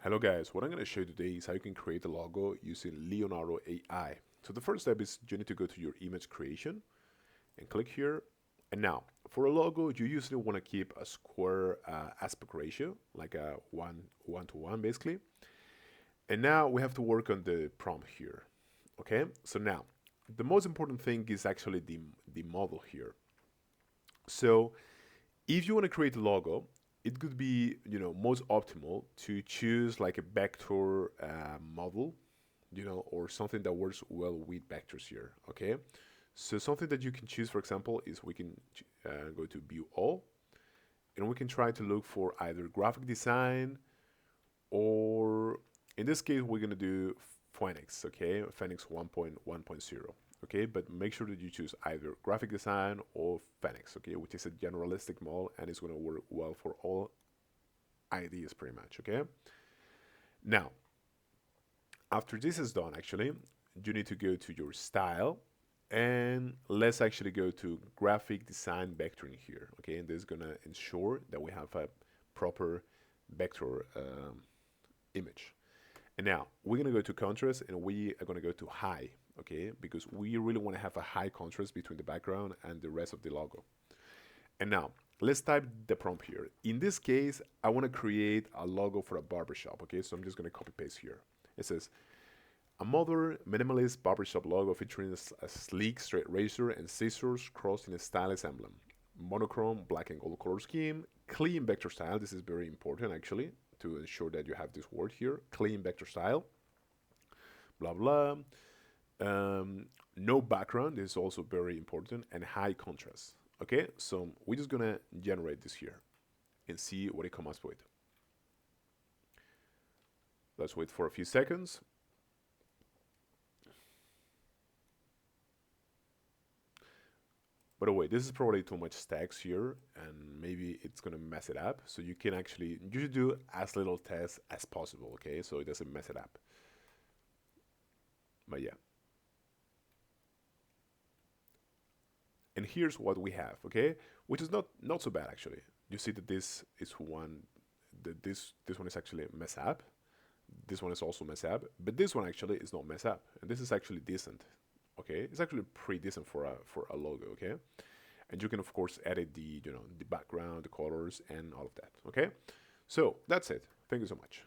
Hello guys, what I'm going to show you today is how you can create a logo using Leonardo AI. So the first step is you need to go to your image creation and click here. And now, for a logo, you usually want to keep a square aspect ratio, like a 1:1 basically. And now we have to work on the prompt here. Okay, so now, the most important thing is actually the model here. So if you want to create a logo, it could be most optimal to choose like a vector model, or something that works well with vectors here. Okay, so something that you can choose, for example, is we can go to View All, and we can try to look for either graphic design or in this case we're gonna do Phoenix. Okay, Phoenix 1.1.0. Okay, but make sure that you choose either graphic design or Phoenix, okay, which is a generalistic model and it's going to work well for all ideas pretty much. Okay, now after this is done, actually you need to go to your style and let's actually go to graphic design vectoring here. Okay, and this is going to ensure that we have a proper vector image. And now we're gonna go to contrast and we are gonna go to high, okay? Because we really wanna have a high contrast between the background and the rest of the logo. And now let's type the prompt here. In this case, I wanna create a logo for a barbershop, okay? So I'm just gonna copy paste here. It says, a modern minimalist barbershop logo featuring a sleek straight razor and scissors crossed in a stylish emblem. Monochrome black and gold color scheme, clean vector style. This is very important actually to ensure that you have this word here. Clean vector style. Blah blah. No background. This is also very important and high contrast. Okay, so we're just gonna generate this here and see what it comes up with. Let's wait for a few seconds. By the way, this is probably too much text here and maybe it's gonna mess it up. So you can actually, you should do as little text as possible, okay? So it doesn't mess it up. But yeah. And here's what we have, okay? Which is not so bad actually. You see that this is one, that this one is actually mess up. This one is also mess up, but this one actually is not mess up, and this is actually decent. Okay, it's actually pretty decent for a logo. Okay, and you can of course edit the the background, the colors, and all of that. Okay, so that's it. Thank you so much.